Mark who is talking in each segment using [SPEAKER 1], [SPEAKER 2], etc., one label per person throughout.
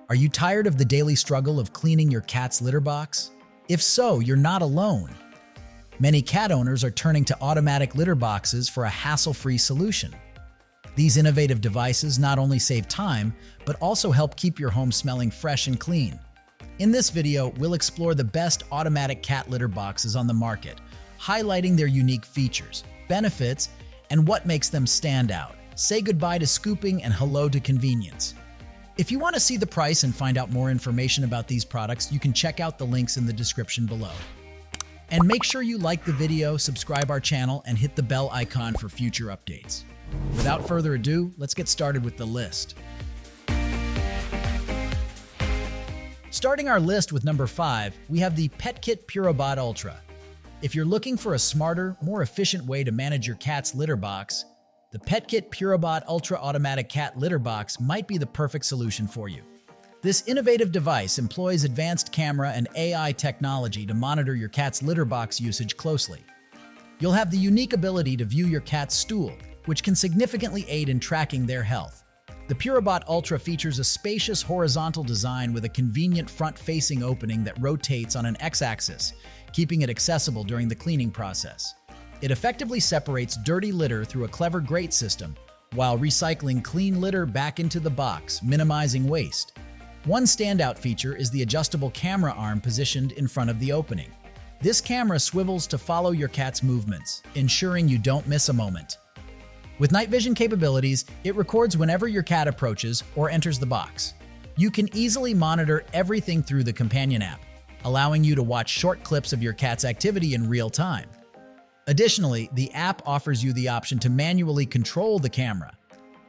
[SPEAKER 1] Are you tired of the daily struggle of cleaning your cat's litter box? If so, you're not alone. Many cat owners are turning to automatic litter boxes for a hassle-free solution. These innovative devices not only save time, but also help keep your home smelling fresh and clean. In this video, we'll explore the best automatic cat litter boxes on the market, highlighting their unique features, benefits, and what makes them stand out. Say goodbye to scooping and hello to convenience. If you want to see the price and find out more information about these products, you can check out the links in the description below. And make sure you like the video, subscribe our channel, and hit the bell icon for future updates. Without further ado, let's get started with the list. Starting our list with number 5, we have the PetKit Purobot Ultra. If you're looking for a smarter, more efficient way to manage your cat's litter box, the PetKit Purobot Ultra Automatic Cat Litter Box might be the perfect solution for you. This innovative device employs advanced camera and AI technology to monitor your cat's litter box usage closely. You'll have the unique ability to view your cat's stool, which can significantly aid in tracking their health. The Purobot Ultra features a spacious horizontal design with a convenient front-facing opening that rotates on an X-axis, keeping it accessible during the cleaning process. It effectively separates dirty litter through a clever grate system, while recycling clean litter back into the box, minimizing waste. One standout feature is the adjustable camera arm positioned in front of the opening. This camera swivels to follow your cat's movements, ensuring you don't miss a moment. With night vision capabilities, it records whenever your cat approaches or enters the box. You can easily monitor everything through the companion app, allowing you to watch short clips of your cat's activity in real time. Additionally, the app offers you the option to manually control the camera,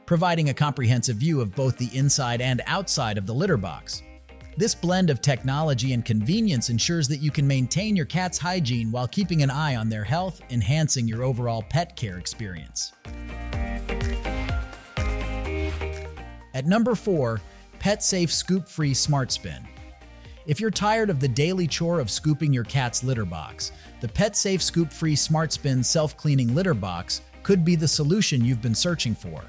[SPEAKER 1] providing a comprehensive view of both the inside and outside of the litter box. This blend of technology and convenience ensures that you can maintain your cat's hygiene while keeping an eye on their health, enhancing your overall pet care experience. At number 4, PetSafe ScoopFree SmartSpin. If you're tired of the daily chore of scooping your cat's litter box, the PetSafe ScoopFree SmartSpin self-cleaning litter box could be the solution you've been searching for.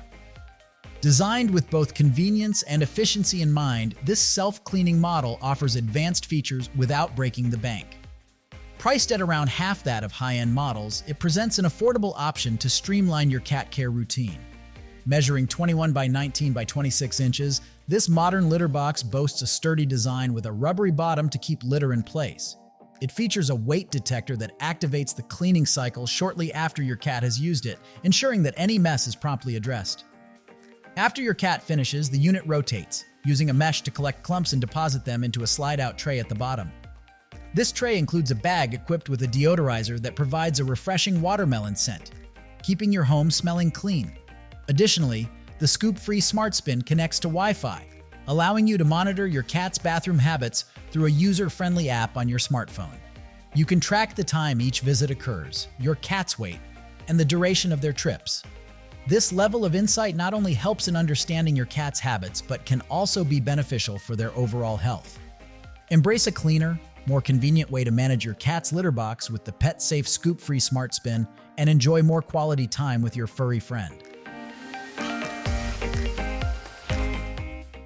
[SPEAKER 1] Designed with both convenience and efficiency in mind, this self-cleaning model offers advanced features without breaking the bank. Priced at around half that of high-end models, it presents an affordable option to streamline your cat care routine. Measuring 21 by 19 by 26 inches, this modern litter box boasts a sturdy design with a rubbery bottom to keep litter in place. It features a weight detector that activates the cleaning cycle shortly after your cat has used it, ensuring that any mess is promptly addressed. After your cat finishes, the unit rotates, using a mesh to collect clumps and deposit them into a slide-out tray at the bottom. This tray includes a bag equipped with a deodorizer that provides a refreshing watermelon scent, keeping your home smelling clean. Additionally, the ScoopFree SmartSpin connects to Wi-Fi, allowing you to monitor your cat's bathroom habits through a user-friendly app on your smartphone. You can track the time each visit occurs, your cat's weight, and the duration of their trips. This level of insight not only helps in understanding your cat's habits, but can also be beneficial for their overall health. Embrace a cleaner, more convenient way to manage your cat's litter box with the PetSafe ScoopFree SmartSpin and enjoy more quality time with your furry friend.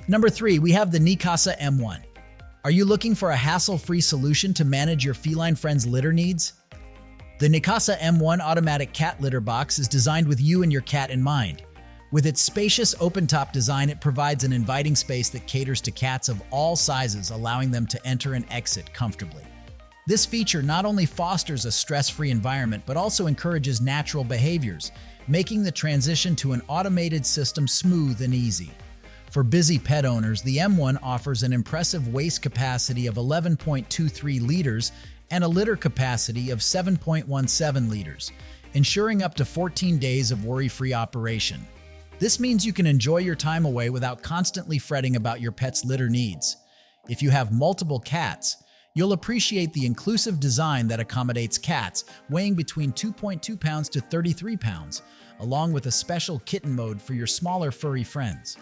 [SPEAKER 1] Number 3, we have the Neakasa M1. Are you looking for a hassle-free solution to manage your feline friend's litter needs? The Neakasa M1 automatic cat litter box is designed with you and your cat in mind. With its spacious open-top design, it provides an inviting space that caters to cats of all sizes, allowing them to enter and exit comfortably. This feature not only fosters a stress-free environment, but also encourages natural behaviors, making the transition to an automated system smooth and easy. For busy pet owners, the M1 offers an impressive waste capacity of 11.23 liters and a litter capacity of 7.17 liters, ensuring up to 14 days of worry-free operation. This means you can enjoy your time away without constantly fretting about your pet's litter needs. If you have multiple cats, you'll appreciate the inclusive design that accommodates cats weighing between 2.2 pounds to 33 pounds, along with a special kitten mode for your smaller furry friends.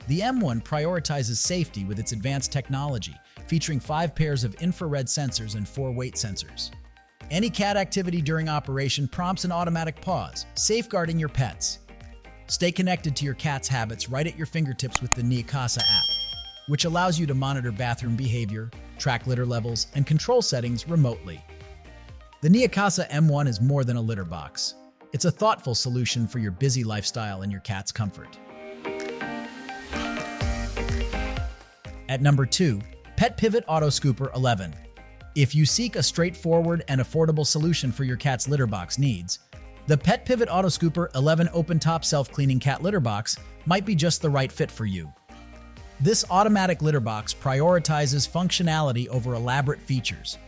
[SPEAKER 1] The M1 prioritizes safety with its advanced technology, featuring 5 pairs of infrared sensors and 4 weight sensors. Any cat activity during operation prompts an automatic pause, safeguarding your pets. Stay connected to your cat's habits right at your fingertips with the Neakasa app. which allows you to monitor bathroom behavior, track litter levels, and control settings remotely. The Neakasa M1 is more than a litter box. It's a thoughtful solution for your busy lifestyle and your cat's comfort. At number 2, PetPivot Autoscooper 11. If you seek a straightforward and affordable solution for your cat's litter box needs, the PetPivot Autoscooper 11 open-top self-cleaning cat litter box might be just the right fit for you. This automatic litter box prioritizes functionality over elaborate features.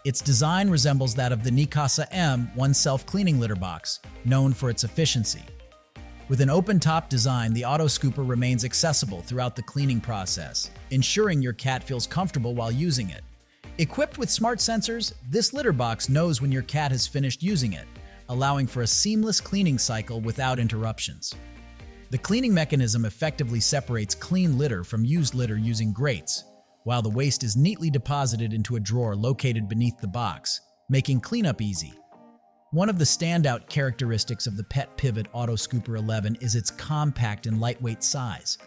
[SPEAKER 1] Its design resembles that of the Neakasa M1 self-cleaning litter box, known for its efficiency. With an open-top design, the Autoscooper remains accessible throughout the cleaning process, ensuring your cat feels comfortable while using it. Equipped with smart sensors, this litter box knows when your cat has finished using it, allowing for a seamless cleaning cycle without interruptions. The cleaning mechanism effectively separates clean litter from used litter using grates, while the waste is neatly deposited into a drawer located beneath the box, making cleanup easy. One of the standout characteristics of the PetPivot Autoscooper 11 is its compact and lightweight size,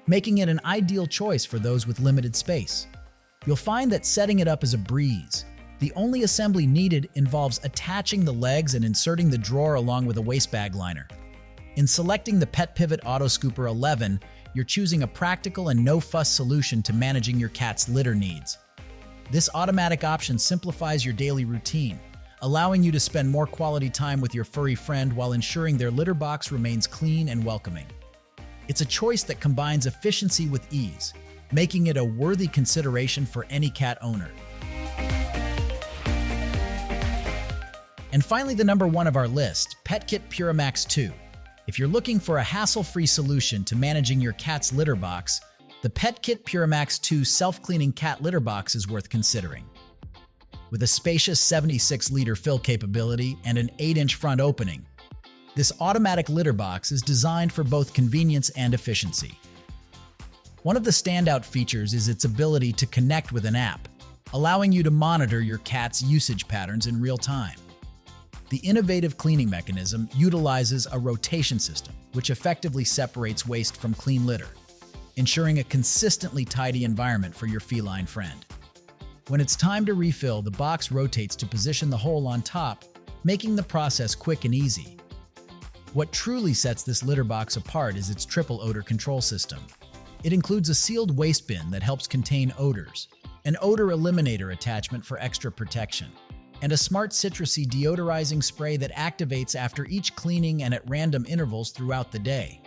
[SPEAKER 1] making it an ideal choice for those with limited space. You'll find that setting it up is a breeze. The only assembly needed involves attaching the legs and inserting the drawer along with a waste bag liner. In selecting the PetPivot Autoscooper 11, you're choosing a practical and no-fuss solution to managing your cat's litter needs. This automatic option simplifies your daily routine, allowing you to spend more quality time with your furry friend while ensuring their litter box remains clean and welcoming. It's a choice that combines efficiency with ease, making it a worthy consideration for any cat owner. And finally, the number 1 of our list, PetKit PuraMax 2. If you're looking for a hassle-free solution to managing your cat's litter box, the PetKit PuraMax 2 self-cleaning cat litter box is worth considering. With a spacious 76-liter fill capability and an 8-inch front opening, this automatic litter box is designed for both convenience and efficiency. One of the standout features is its ability to connect with an app, allowing you to monitor your cat's usage patterns in real time. The innovative cleaning mechanism utilizes a rotation system, which effectively separates waste from clean litter, ensuring a consistently tidy environment for your feline friend. When it's time to refill, the box rotates to position the hole on top, making the process quick and easy. What truly sets this litter box apart is its triple odor control system. It includes a sealed waste bin that helps contain odors, an odor eliminator attachment for extra protection, and a smart citrusy deodorizing spray that activates after each cleaning and at random intervals throughout the day.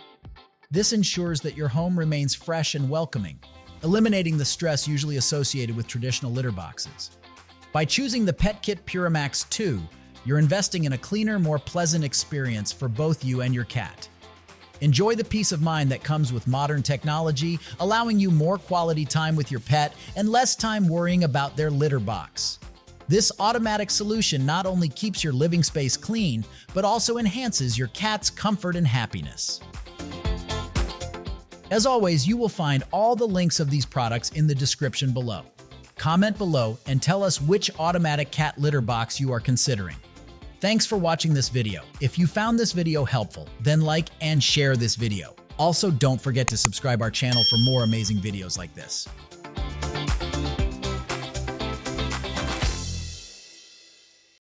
[SPEAKER 1] This ensures that your home remains fresh and welcoming, eliminating the stress usually associated with traditional litter boxes. By choosing the PetKit PuraMax 2, you're investing in a cleaner, more pleasant experience for both you and your cat. Enjoy the peace of mind that comes with modern technology, allowing you more quality time with your pet and less time worrying about their litter box. This automatic solution not only keeps your living space clean, but also enhances your cat's comfort and happiness. As always, you will find all the links of these products in the description below. Comment below and tell us which automatic cat litter box you are considering. Thanks for watching this video. If you found this video helpful, then like and share this video. Also, don't forget to subscribe our channel for more amazing videos like this.